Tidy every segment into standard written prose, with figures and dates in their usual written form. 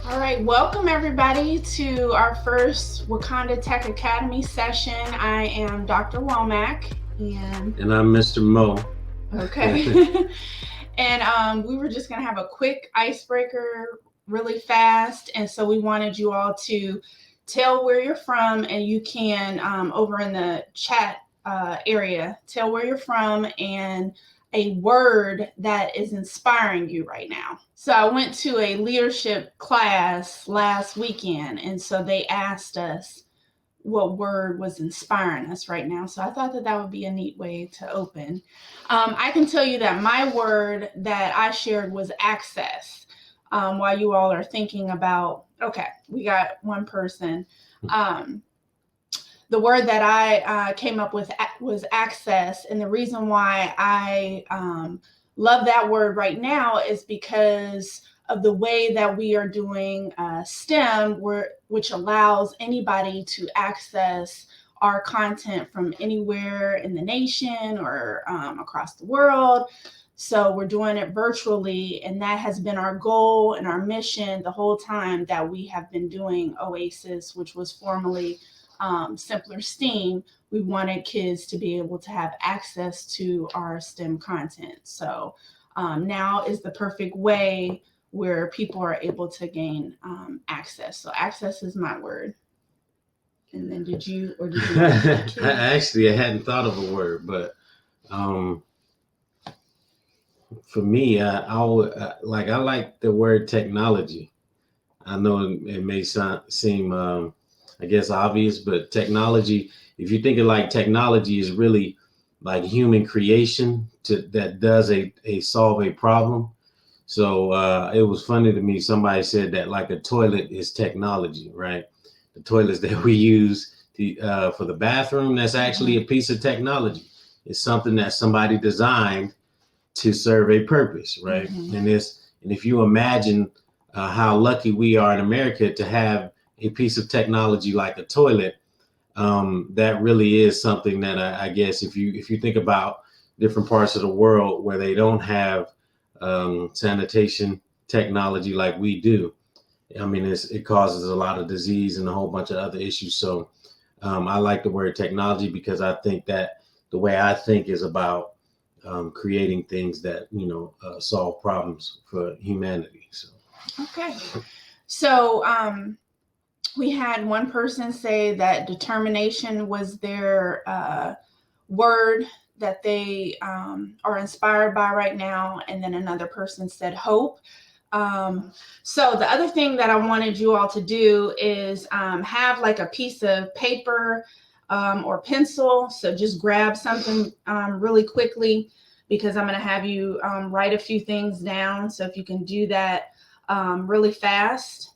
All right, welcome everybody to our first Wakanda Tech Academy session. I am Dr. Womack, and And I'm Mr. Mo. okay, and we were just gonna have a quick icebreaker, really fast, and so we wanted you all to tell where you're from, and you can over in the chat area tell where you're from and a word that is inspiring you right now. So I went to a leadership class last weekend, and so they asked us what word was inspiring us right now. So I thought that that would be a neat way to open. I can tell you that my word that I shared was access. While you all are thinking about, okay, we got one person. The word that I came up with was access. And the reason why I love that word right now is because of the way that we are doing STEM, which allows anybody to access our content from anywhere in the nation or across the world. So we're doing it virtually, and that has been our goal and our mission the whole time that we have been doing OASIS, which was formerly Simpler STEAM. We wanted kids to be able to have access to our STEM content. So now is the perfect way where people are able to gain access. So access is my word. And then did you want to Actually, I hadn't thought of a word, but um, for me, I like the word technology. I know it may seem, I guess, obvious, but technology. If you think of like technology is really like human creation that does a solve a problem. So it was funny to me. Somebody said that like a toilet is technology, right? The toilets that we use for the bathroom, that's actually a piece of technology. It's something that somebody designed to serve a purpose, right? And if you imagine how lucky we are in America to have a piece of technology like a toilet, that really is something that I guess if you think about different parts of the world where they don't have sanitation technology like we do, I mean it causes a lot of disease and a whole bunch of other issues. So I like the word technology because I think that the way I think is about creating things that solve problems for humanity. So okay. So we had one person say that determination was their word that they are inspired by right now, and then another person said hope. So the other thing that I wanted you all to do is have like a piece of paper or pencil. So just grab something really quickly, because I'm going to have you write a few things down. So if you can do that really fast.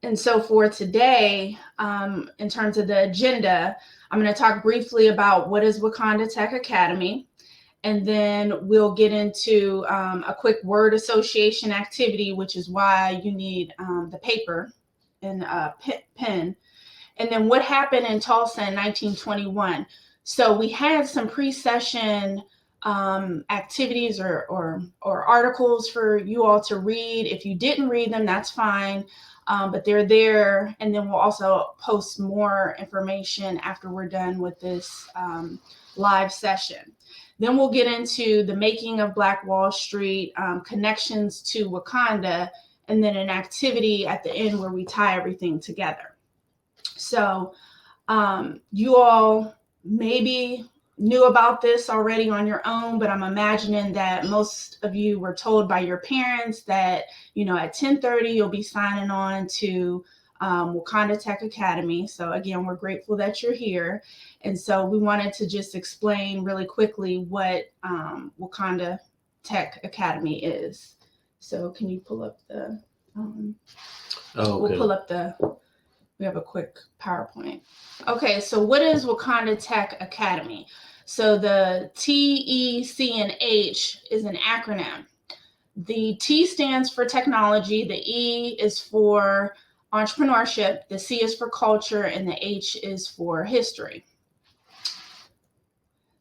And so for today, in terms of the agenda, I'm going to talk briefly about what is Wakanda Tech Academy. And then we'll get into a quick word association activity, which is why you need the paper and a pen. And then what happened in Tulsa in 1921. So we had some pre-session activities or articles for you all to read. If you didn't read them, that's fine. But they're there. And then we'll also post more information after we're done with this live session. Then we'll get into the making of Black Wall Street, connections to Wakanda, and then an activity at the end where we tie everything together. So you all maybe knew about this already on your own, but I'm imagining that most of you were told by your parents that, at 10:30, you'll be signing on to Wakanda Tech Academy. So again, we're grateful that you're here. And so we wanted to just explain really quickly what Wakanda Tech Academy is. So can you pull up the, we'll pull up we have a quick PowerPoint. Okay, so what is Wakanda Tech Academy? So the T.E.C.H is an acronym. The T stands for technology, the E is for entrepreneurship, the C is for culture, and the H is for history.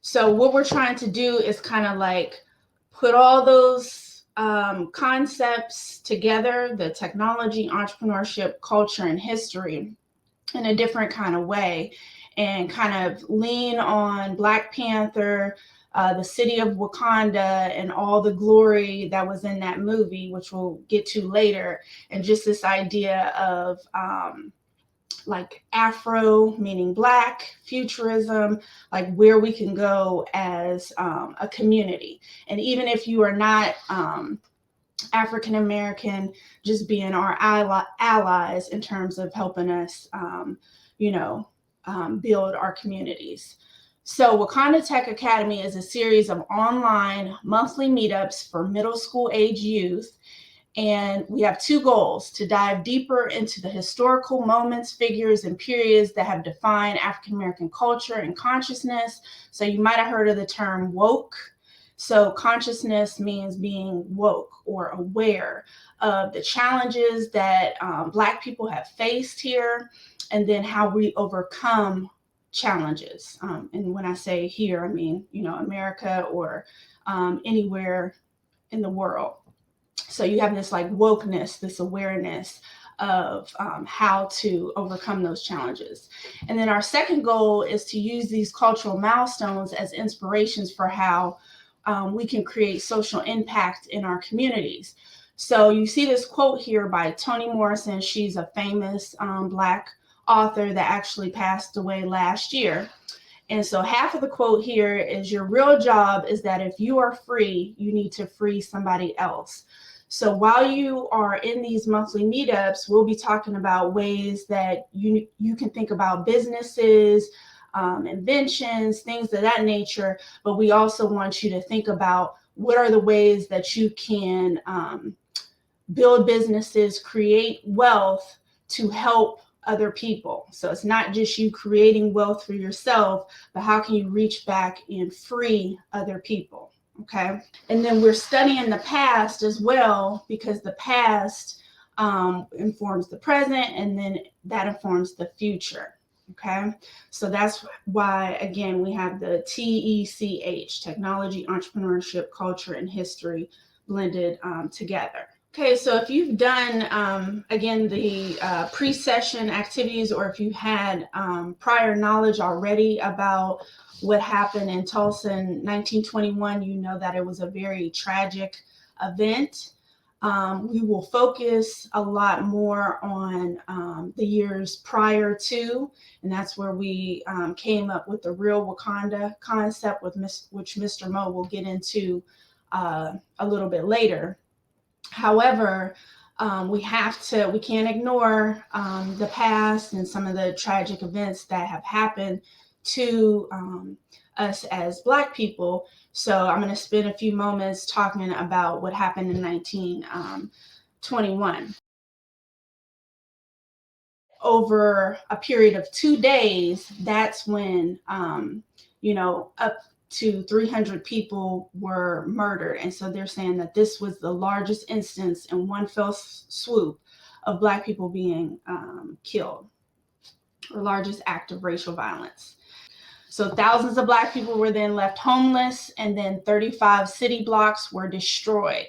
So what we're trying to do is kind of like put all those concepts together, the technology, entrepreneurship, culture, and history in a different kind of way, and kind of lean on Black Panther, the city of Wakanda, and all the glory that was in that movie, which we'll get to later, and just this idea of like Afro, meaning Black, futurism, like where we can go as a community. And even if you are not African American, just being our allies in terms of helping us, build our communities. So Wakanda Tech Academy is a series of online monthly meetups for middle school age youth. And we have two goals: to dive deeper into the historical moments, figures, and periods that have defined African American culture and consciousness. So you might have heard of the term woke. So consciousness means being woke or aware of the challenges that Black people have faced here, and then how we overcome challenges. And when I say here, I mean, America or anywhere in the world. So you have this like wokeness, this awareness of how to overcome those challenges. And then our second goal is to use these cultural milestones as inspirations for how we can create social impact in our communities. So you see this quote here by Toni Morrison. She's a famous Black author that actually passed away last year. And so half of the quote here is, your real job is that if you are free, you need to free somebody else. So while you are in these monthly meetups, we'll be talking about ways that you can think about businesses, inventions, things of that nature. But we also want you to think about what are the ways that you can build businesses, create wealth to help other people. So it's not just you creating wealth for yourself, but how can you reach back and free other people? Okay. And then we're studying the past as well, because the past informs the present, and then that informs the future. Okay. So that's why, again, we have the T.E.C.H, technology, entrepreneurship, culture, and history blended together. Okay, so if you've done, again, the pre-session activities, or if you had prior knowledge already about what happened in Tulsa in 1921, you know that it was a very tragic event. We will focus a lot more on the years prior to, and that's where we came up with the real Wakanda concept, which Mr. Mo will get into a little bit later. However, we can't ignore the past and some of the tragic events that have happened to us as Black people. So I'm going to spend a few moments talking about what happened in 1921. Over a period of 2 days, that's when, up to 300 people were murdered. And so they're saying that this was the largest instance in one fell swoop of Black people being killed, or largest act of racial violence. So thousands of Black people were then left homeless, and then 35 city blocks were destroyed.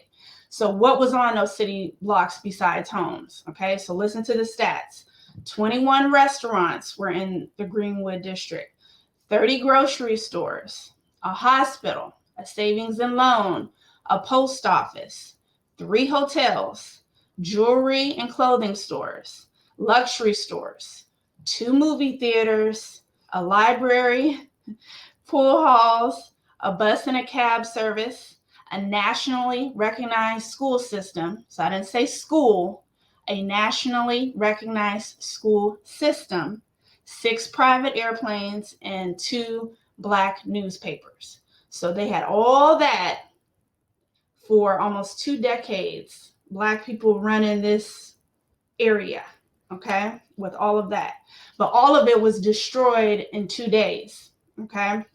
So what was on those city blocks besides homes? Okay, so listen to the stats. 21 restaurants were in the Greenwood district, 30 grocery stores, a hospital, a savings and loan, a post office, 3 hotels, jewelry and clothing stores, luxury stores, 2 movie theaters, a library, pool halls, a bus and a cab service, a nationally recognized school system. So I didn't say school, a nationally recognized school system, 6 private airplanes, and 2 Black newspapers. So they had all that for almost 2 decades. Black people running this area, okay, with all of that. But all of it was destroyed in 2 days, okay?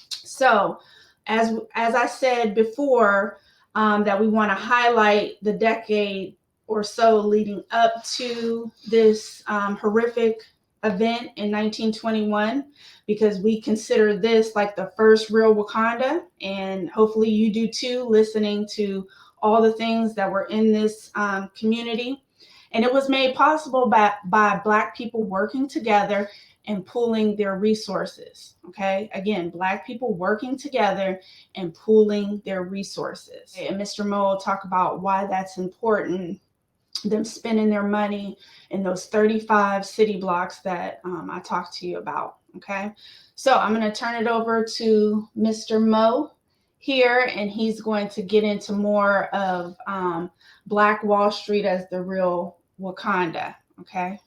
So as I said before, that we want to highlight the decade or so leading up to this horrific event in 1921, because we consider this like the first real Wakanda, and hopefully you do too, listening to all the things that were in this community. And it was made possible by Black people working together and pooling their resources. Okay, again, Black people working together and pooling their resources. And Mr. Mo will talk about why that's important, them spending their money in those 35 city blocks that I talked to you about. Okay, so I'm going to turn it over to Mr. Mo here, and he's going to get into more of Black Wall Street as the real Wakanda. Okay,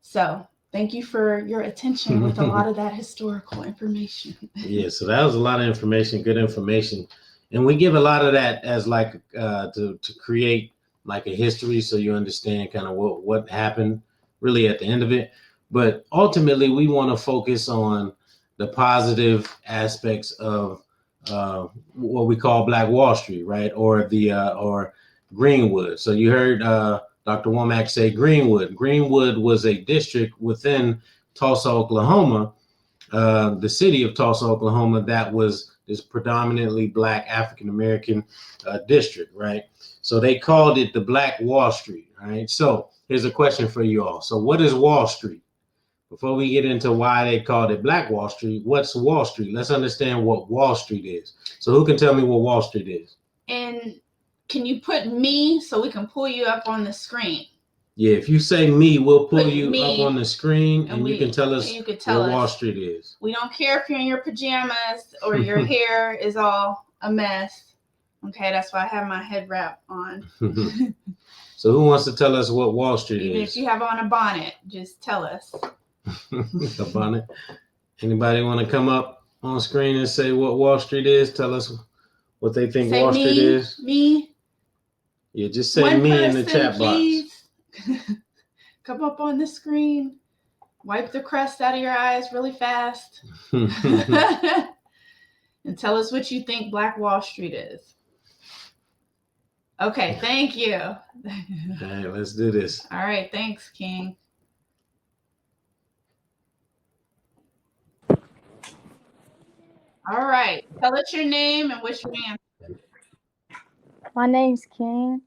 so thank you for your attention with a lot of that historical information. Yeah, so that was a lot of information, good information. And we give a lot of that as like to create like a history so you understand kind of what happened really at the end of it. But ultimately, we want to focus on the positive aspects of what we call Black Wall Street, right? Or the or Greenwood. So you heard Dr. Womack say Greenwood. Greenwood was a district within Tulsa, Oklahoma, the city of Tulsa, Oklahoma, that was this predominantly Black African American district, right? So they called it the Black Wall Street, right? So here's a question for you all. So what is Wall Street? Before we get into why they called it Black Wall Street, what's Wall Street? Let's understand what Wall Street is. So who can tell me what Wall Street is? And can you put me so we can pull you up on the screen? Yeah, if you say me, we'll pull you up on the screen and you can tell us what Wall Street is. We don't care if you're in your pajamas or your hair is all a mess. Okay, that's why I have my head wrap on. So who wants to tell us what Wall Street Even is? if you have on a bonnet, just tell us. A bonnet. Anybody want to come up on screen and say what Wall Street is? Tell us what they think Wall Street is. Me. Yeah, just say one me in the chat please. Box. Come up on the screen. Wipe the crust out of your eyes really fast. And tell us what you think Black Wall Street is. Okay, thank you. All right, let's do this. All right, thanks, King. All right, tell us your name and what's your answer. My name's King.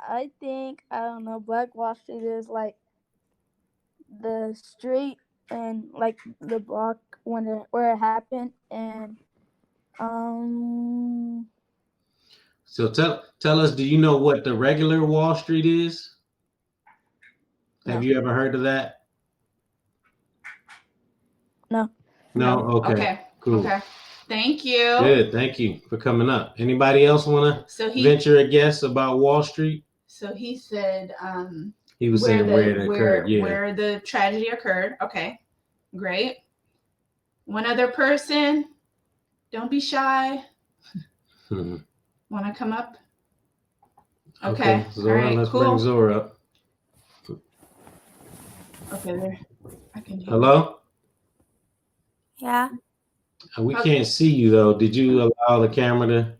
I think, I don't know, Black Wall Street is like the street and like the block where it happened, and so tell us, do you know what the regular Wall Street is? No. Have you ever heard of that? No. Okay. Cool. Okay. Thank you. Good. Thank you for coming up. Anybody else want to venture a guess about Wall Street? So he said he was saying where it occurred. Yeah. Where the tragedy occurred. Okay. Great. One other person. Don't be shy. Want to come up? Okay. Zora, right, let's bring Zora up. Okay, there. I can hear. Hello? Yeah. We can't see you though. Did you allow the camera to?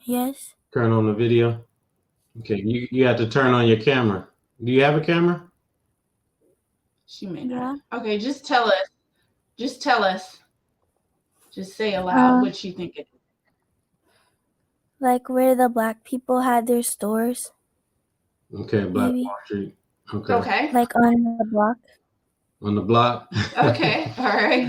Yes. Turn on the video. Okay, you have to turn on your camera. Do you have a camera? She may not. Okay, just tell us. Just tell us. Just say aloud what you think it is. Like where the Black people had their stores. Okay, Black Wall Street. Okay. Like on the block. On the block. Okay. All right.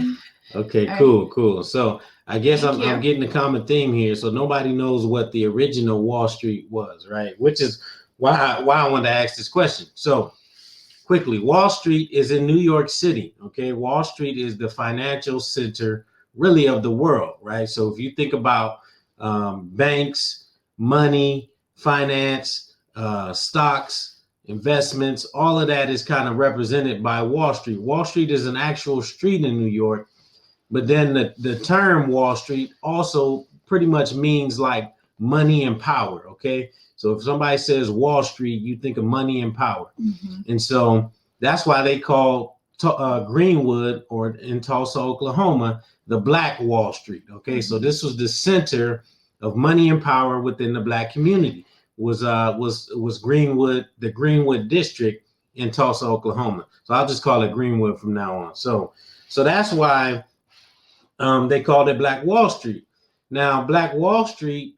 Okay. Cool. So I guess I'm getting a common theme here. So nobody knows what the original Wall Street was, right? Which is why I wanted to ask this question. So quickly, Wall Street is in New York City. Okay, Wall Street is the financial center, really, of the world, right? So if you think about banks, money, finance, stocks, investments, all of that is kind of represented by Wall Street. Wall Street is an actual street in New York, but then the term Wall Street also pretty much means like money and power, okay? So if somebody says Wall Street, you think of money and power. Mm-hmm. And so that's why they call Greenwood, or in Tulsa, Oklahoma, the Black Wall Street, okay? Mm-hmm. So this was the center of money and power within the Black community. Was Greenwood, the Greenwood district in Tulsa, Oklahoma. So I'll just call it Greenwood from now on. So that's why they called it Black Wall Street. Now, Black Wall Street,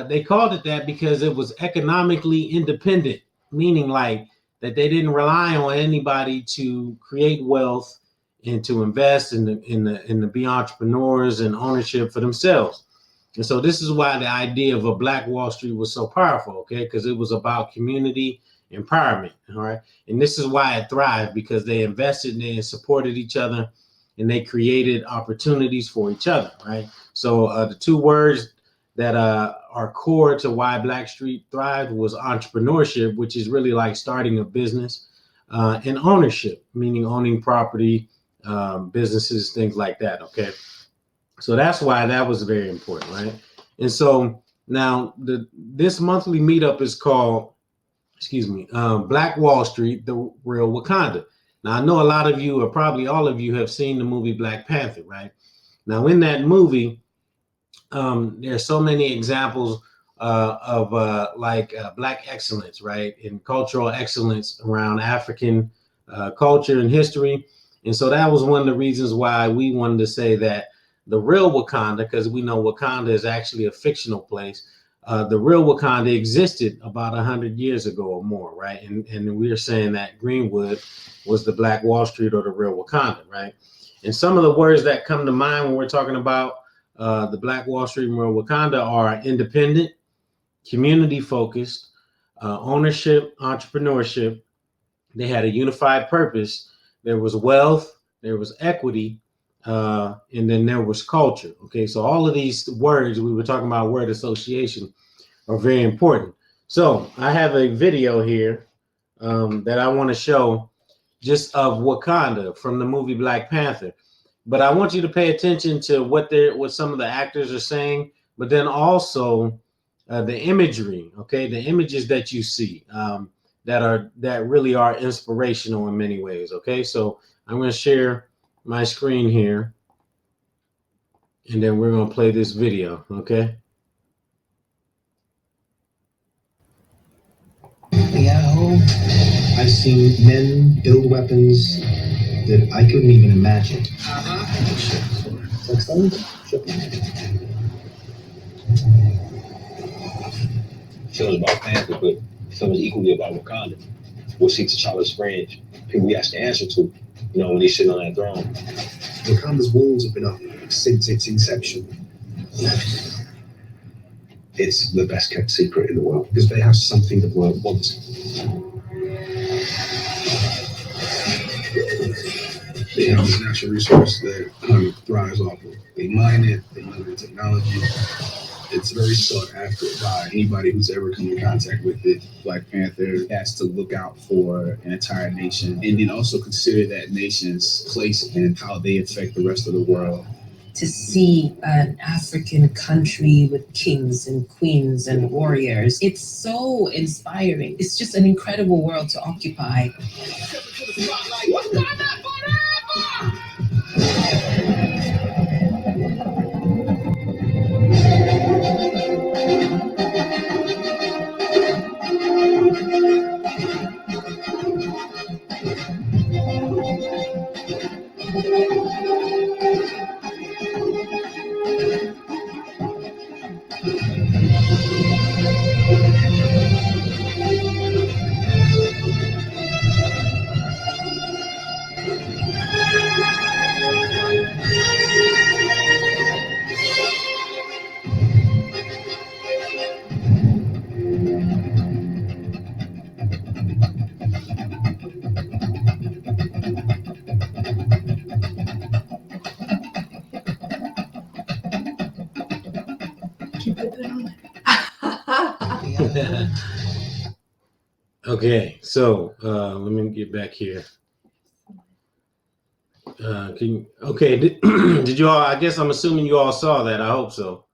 they called it that because it was economically independent, meaning like that they didn't rely on anybody to create wealth and to invest in the be entrepreneurs and ownership for themselves. And so this is why the idea of a Black Wall Street was so powerful, okay? Because it was about community empowerment, all right? And this is why it thrived, because they invested and they supported each other and they created opportunities for each other, right? So the two words that are core to why Black Street thrived was entrepreneurship, which is really like starting a business, and ownership, meaning owning property, businesses, things like that, okay? So that's why that was very important, right? And so now this monthly meetup is called, Black Wall Street, the Real Wakanda. Now I know a lot of you, or probably all of you, have seen the movie Black Panther, right? Now in that movie, there's so many examples of Black excellence, right, and cultural excellence around African culture and history. And so that was one of the reasons why we wanted to say that the real Wakanda, because we know Wakanda is actually a fictional place. The real Wakanda existed about 100 years ago or more, right? And we are saying that Greenwood was the Black Wall Street or the real Wakanda, right? And some of the words that come to mind when we're talking about the Black Wall Street and real Wakanda are independent, community focused, ownership, entrepreneurship. They had a unified purpose. There was wealth, there was equity, and then there was culture. Okay, so all of these words, we were talking about word association, are very important. So I have a video here that I want to show just of Wakanda from the movie Black Panther. But I want you to pay attention to what some of the actors are saying, but then also the imagery, okay, the images that you see that really are inspirational in many ways. Okay, so I'm going to share my screen here, and then we're going to play this video. Okay. Yeah, at home, I've seen men build weapons that I couldn't even imagine. Films about Panther, but films equally about Wakanda. We'll see T'Challa's friends, people we have to answer to, when he's sitting on that throne. Wakanda's wounds have been up since its inception. It's the best kept secret in the world because they have something the world wants. They have this natural resource that thrives off of. They mine it, they know the technology. It's very sought after by anybody who's ever come in contact with it. Black Panther has to look out for an entire nation and then also consider that nation's place and how they affect the rest of the world. To see an African country with kings and queens and warriors, it's so inspiring. It's just an incredible world to occupy. Okay, so let me get back here. Did you all? I guess I'm assuming you all saw that. I hope so.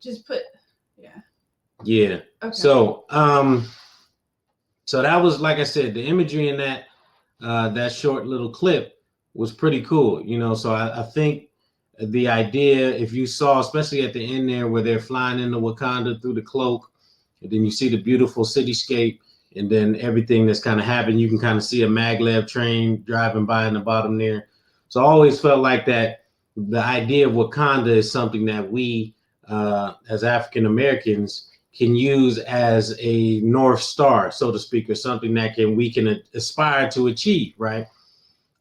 Just put, yeah. Yeah. Okay. So so that was, like I said, the imagery in that short little clip was pretty cool. So I think the idea, if you saw, especially at the end there where they're flying into Wakanda through the cloak, and then you see the beautiful cityscape, and then everything that's kind of happened, you can kind of see a maglev train driving by in the bottom there. So I always felt like that the idea of Wakanda is something that we, as African Americans, can use as a North Star, so to speak, or something that we can aspire to achieve, right?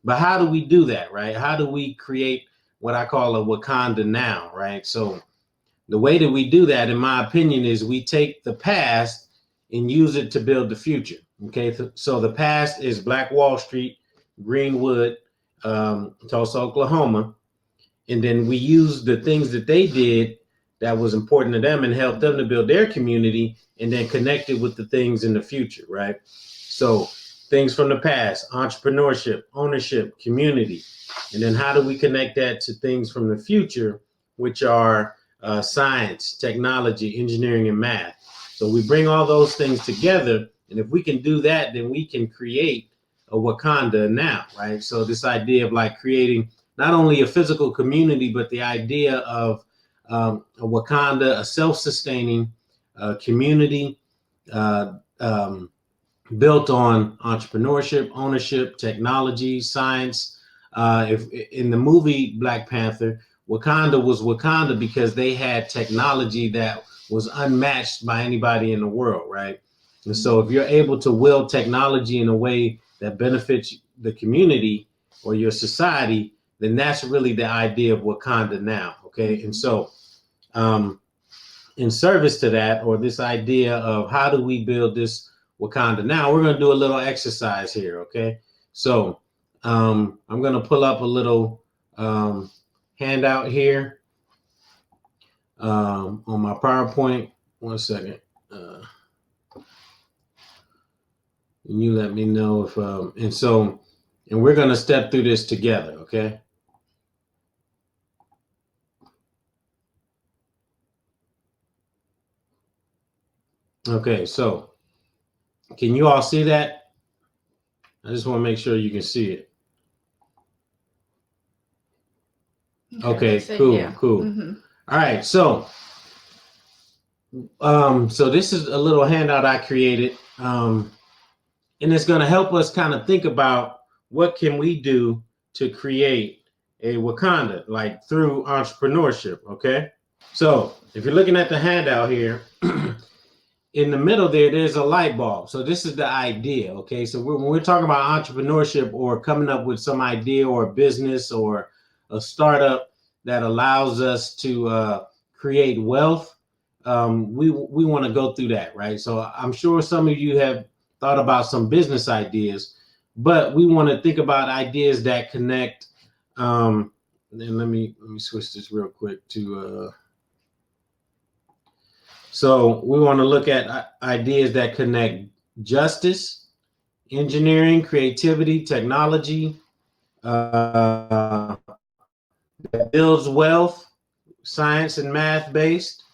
But how do we do that, right? How do we create what I call a Wakanda now, right? So the way that we do that, in my opinion, is we take the past and use it to build the future. Okay, so the past is Black Wall Street, Greenwood, Tulsa, Oklahoma, and then we use the things that they did that was important to them and helped them to build their community, and then connect it with the things in the future, right? So things from the past, entrepreneurship, ownership, community, and then how do we connect that to things from the future, which are science, technology, engineering, and math. So we bring all those things together, and if we can do that, then we can create a Wakanda now, right? So this idea of like creating not only a physical community, but the idea of a Wakanda, a self-sustaining community uh, um, built on entrepreneurship, ownership, technology, science. If in the movie Black Panther, Wakanda was Wakanda because they had technology that was unmatched by anybody in the world, right? And so if you're able to wield technology in a way that benefits the community or your society, then that's really the idea of Wakanda now, okay? And so in service to that, or this idea of how do we build this Wakanda now, we're going to do a little exercise here, okay? So I'm going to pull up a little handout here on my PowerPoint. One second. And you let me know if, and we're going to step through this together, okay? Okay, so can you all see that? I just want to make sure you can see it. Okay, cool, yeah. Cool. Mm-hmm. All right, so this is a little handout I created, and it's going to help us kind of think about what can we do to create a Wakanda, like through entrepreneurship, okay? So if you're looking at the handout here, in the middle there's a light bulb. So this is the idea, okay? So when we're talking about entrepreneurship or coming up with some idea or a business or a startup that allows us to create wealth, we want to go through that, right? So I'm sure some of you have thought about some business ideas, but we want to think about ideas that connect. And let me switch this real quick to. So we want to look at ideas that connect justice, engineering, creativity, technology, that builds wealth, science and math based,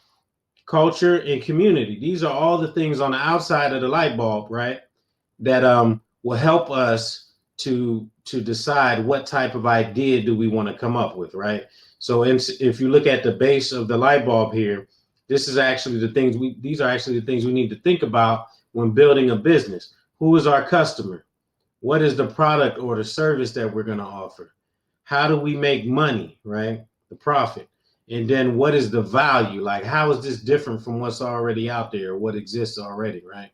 culture and community. These are all the things on the outside of the light bulb, right? That will help us to decide what type of idea do we want to come up with, right? So if you look at the base of the light bulb here, these are actually the things we need to think about when building a business. Who is our customer? What is the product or the service that we're going to offer? How do we make money, right? The profit. And then what is the value? Like, how is this different from what's already out there, what exists already, right?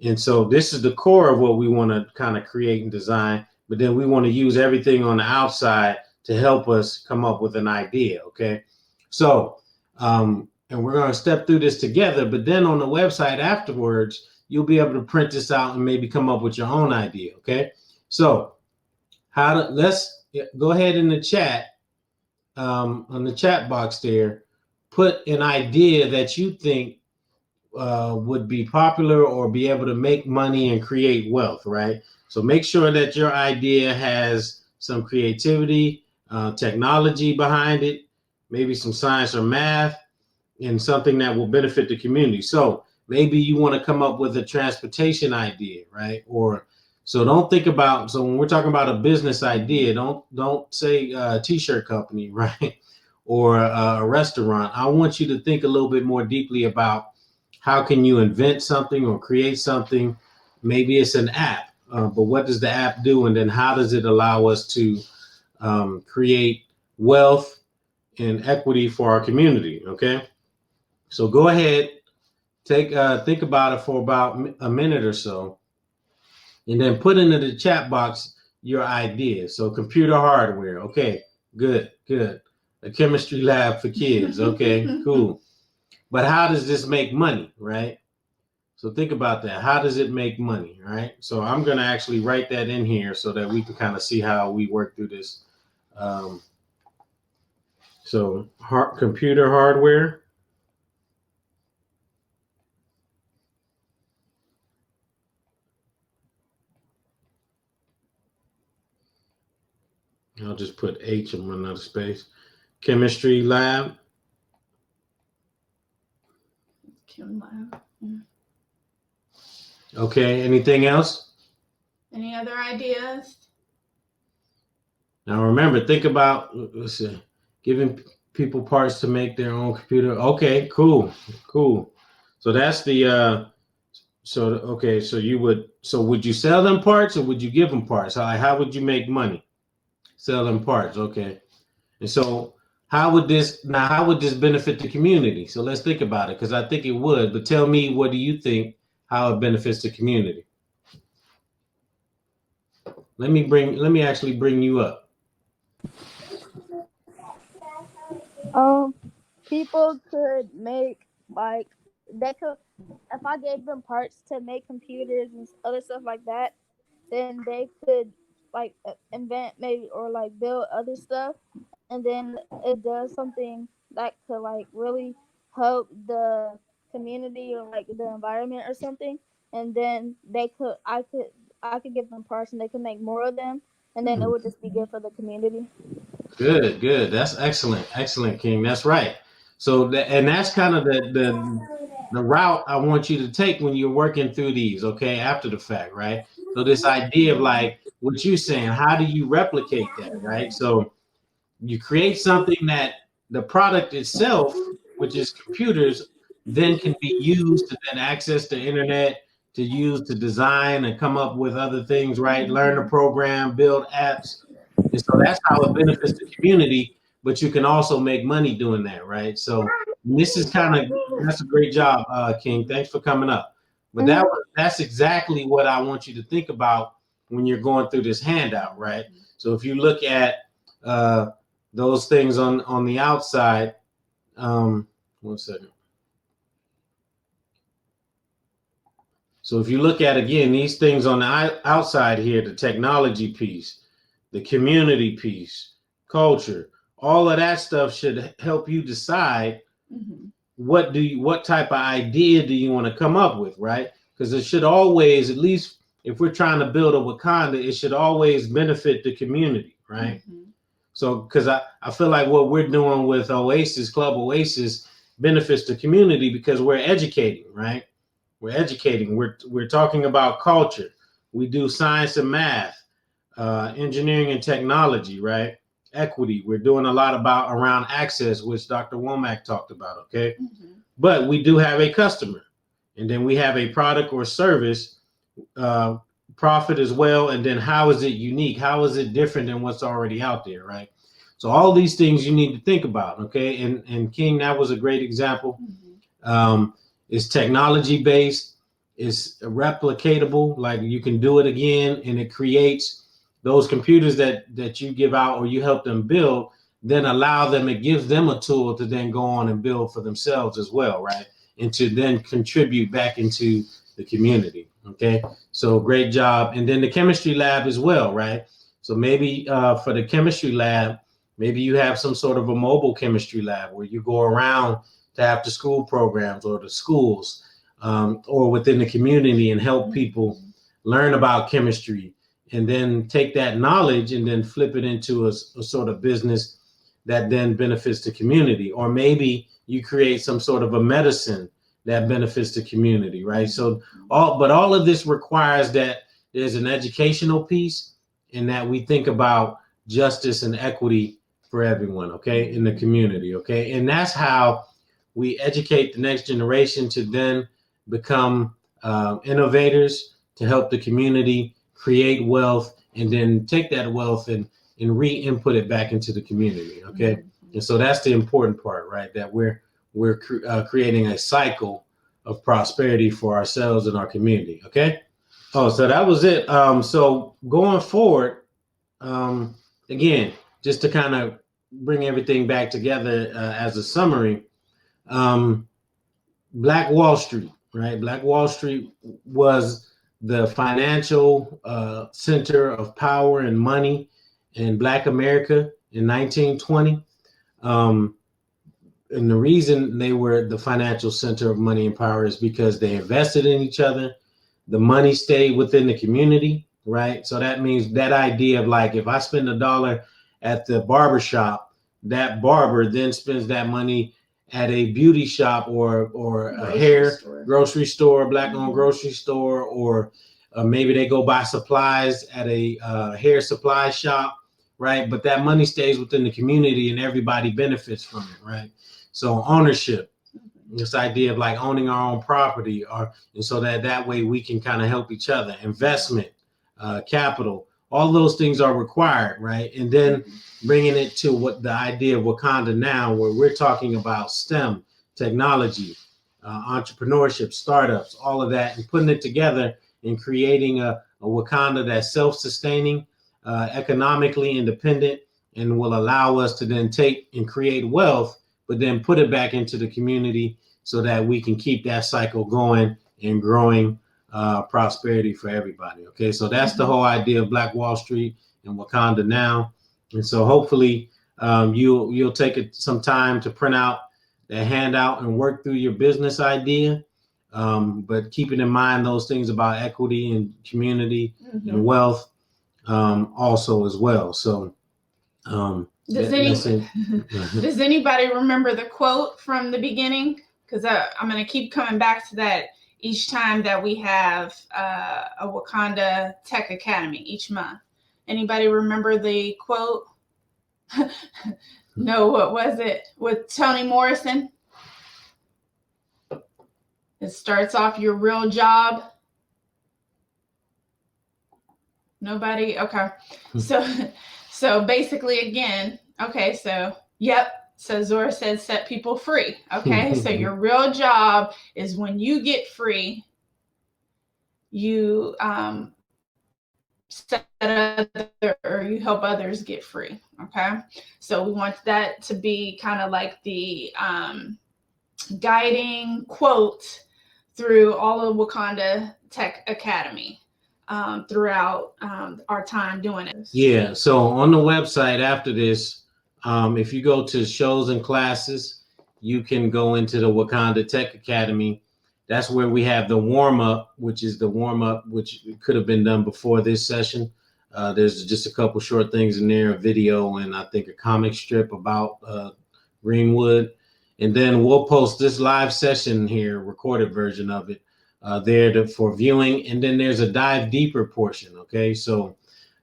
And so this is the core of what we want to kind of create and design, but then we want to use everything on the outside to help us come up with an idea, okay? So, and we're going to step through this together, but then on the website afterwards, you'll be able to print this out and maybe come up with your own idea, okay? So let's go ahead in the chat, on the chat box there, put an idea that you think would be popular or be able to make money and create wealth, right? So make sure that your idea has some creativity, technology behind it, maybe some science or math, and something that will benefit the community. So maybe you want to come up with a transportation idea, right? So don't think about, so when we're talking about a business idea, don't say a t-shirt company, right? Or a restaurant. I want you to think a little bit more deeply about how can you invent something or create something. Maybe it's an app, but what does the app do? And then how does it allow us to create wealth and equity for our community. Okay, so go ahead, think about it for about a minute or so, and then put into the chat box your idea. So computer hardware. Okay, good. A chemistry lab for kids. Okay, cool. But how does this make money, right? So think about that. How does it make money, right? So I'm going to actually write that in here so that we can kind of see how we work through this. So computer hardware. I'll just put H and run out of space. Chemistry lab. Chem lab. Okay, anything else? Any other ideas? Now remember, think about, let's see, giving people parts to make their own computer. Okay, cool. So that's the, so would you sell them parts or would you give them parts? How would you make money? Sell them parts, okay. And so how would this benefit the community? So let's think about it, because I think it would, but tell me, what do you think, how it benefits the community? Let me actually bring you up. People could make like they could if I gave them parts to make computers and other stuff like that, then they could like invent maybe or like build other stuff, and then it does something that could like really help the community or like the environment or something, and then I could give them parts and they could make more of them, and then it would just be good for the community. Good. That's excellent, King. That's right. So and that's kind of the route I want you to take when you're working through these, okay, after the fact, right? So this idea of like what you're saying, how do you replicate that, right? So you create something that the product itself, which is computers, then can be used to then access the internet, to use to design and come up with other things, right? Learn the program, build apps. And so that's how it benefits the community, but you can also make money doing that, right? So this is that's a great job, King. Thanks for coming up. But that's exactly what I want you to think about when you're going through this handout, right? So if you look at those things on the outside, 1 second. So if you look at, again, these things on the outside here, the technology piece, the community piece, culture, all of that stuff should help you decide what type of idea do you want to come up with, right? Because it should always, at least if we're trying to build a Wakanda, it should always benefit the community, right? So because I feel like what we're doing with OASIS, Club OASIS, benefits the community because we're educating, right? We're educating. We're talking about culture. We do science and math, engineering and technology, right? Equity. We're doing a lot around access, which Dr. Womack talked about, okay? But we do have a customer, and then we have a product or service, profit as well, and then how is it unique? How is it different than what's already out there, right? So all these things you need to think about, okay? And King, that was a great example. It's technology based, it's replicatable, like you can do it again, and it creates those computers that you give out or you help them build, then allow them, it gives them a tool to then go on and build for themselves as well, right? And to then contribute back into the community, okay? So great job. And then the chemistry lab as well, right? So maybe for the chemistry lab, maybe you have some sort of a mobile chemistry lab where you go around to after school programs or the schools or within the community and help people learn about chemistry, and then take that knowledge and then flip it into a sort of business that then benefits the community. Or maybe you create some sort of a medicine that benefits the community, right? So all of this requires that there's an educational piece and that we think about justice and equity for everyone, okay, in the community, okay? And that's how we educate the next generation to then become innovators to help the community create wealth, and then take that wealth and and re-input it back into the community. Okay. And so that's the important part, right? That we're creating a cycle of prosperity for ourselves and our community. Okay. Oh, so that was it. So going forward, again, just to kind of bring everything back together as a summary, Black Wall Street, right? Black Wall Street was the financial center of power and money in Black America in 1920. And the reason they were the financial center of money and power is because they invested in each other. The money stayed within the community, right? So that means that idea of like, if I spend $1 at the barber shop, that barber then spends that money at a beauty shop or a grocery store, Black-owned grocery store, or maybe they go buy supplies at a hair supply shop, right? But that money stays within the community and everybody benefits from it, right? So ownership, this idea of like owning our own property, and so that way we can kind of help each other. Investment, capital, all those things are required, right? And then bringing it to what the idea of Wakanda now, where we're talking about STEM, technology, entrepreneurship, startups, all of that, and putting it together and creating a Wakanda that's self-sustaining, economically independent, and will allow us to then take and create wealth, but then put it back into the community so that we can keep that cycle going and growing prosperity for everybody. Okay, so that's the whole idea of Black Wall Street and Wakanda now. And so hopefully you'll take some time to print out that handout and work through your business idea, but keeping in mind those things about equity and community and wealth also as well. So does anybody remember the quote from the beginning? Because I'm going to keep coming back to that each time that we have a Wakanda Tech Academy each month. Anybody remember the quote? No, what was it? With Toni Morrison? It starts off, your real job. Nobody? Okay. So basically, again, okay, so, yep. So Zora said, set people free. Okay. So your real job is when you get free, you set other, or you help others get free. Okay. So we want that to be kind of like the guiding quote through all of Wakanda Tech Academy throughout our time doing it. Yeah. So on the website after this, if you go to shows and classes, you can go into the Wakanda Tech Academy. That's where we have the warm-up, which could have been done before this session. There's just a couple short things in there, a video, and I think a comic strip about Greenwood. And then we'll post this live session here, recorded version of it, there for viewing. And then there's a dive deeper portion, okay? So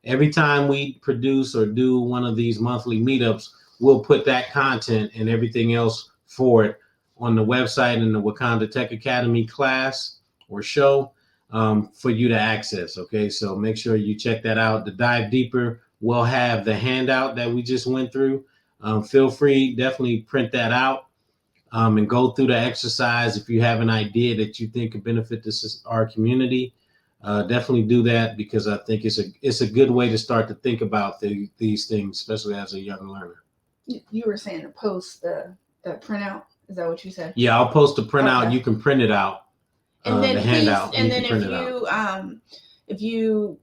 every time we produce or do one of these monthly meetups, we'll put that content and everything else for it on the website in the Wakanda Tech Academy class or show for you to access. Okay, so make sure you check that out. The dive deeper will have the handout that we just went through. Feel free, definitely print that out and go through the exercise. If you have an idea that you think could benefit our community, definitely do that, because I think it's a good way to start to think about these things, especially as a young learner. You were saying to post the printout. Is that what you said? Yeah, I'll post the printout. Okay. You can print it out. And then the handout. And then if you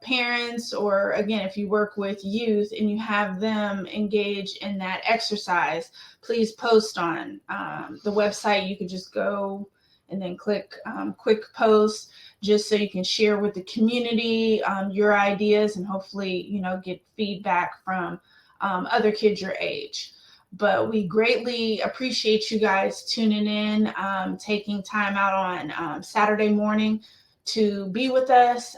parents, or again, if you work with youth and you have them engage in that exercise, please post on the website. You could just go and then click quick post, just so you can share with the community your ideas and hopefully, get feedback from other kids your age. But we greatly appreciate you guys tuning in, taking time out on Saturday morning to be with us.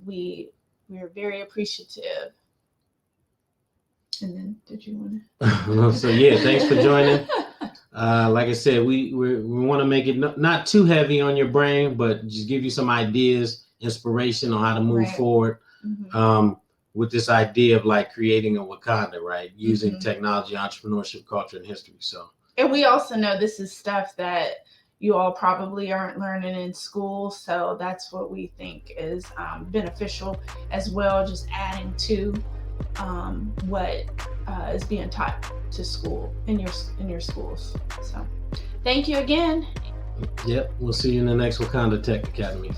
We're very appreciative. And then, did you want to? So yeah, thanks for joining. Like I said, we want to make it not too heavy on your brain, but just give you some ideas, inspiration on how to move forward. with this idea of like creating a Wakanda, right? Using technology, entrepreneurship, culture, and history. So, and we also know this is stuff that you all probably aren't learning in school. So that's what we think is beneficial as well, just adding to what is being taught to school in your schools. So thank you again. yep, we'll see you in the next Wakanda Tech Academy.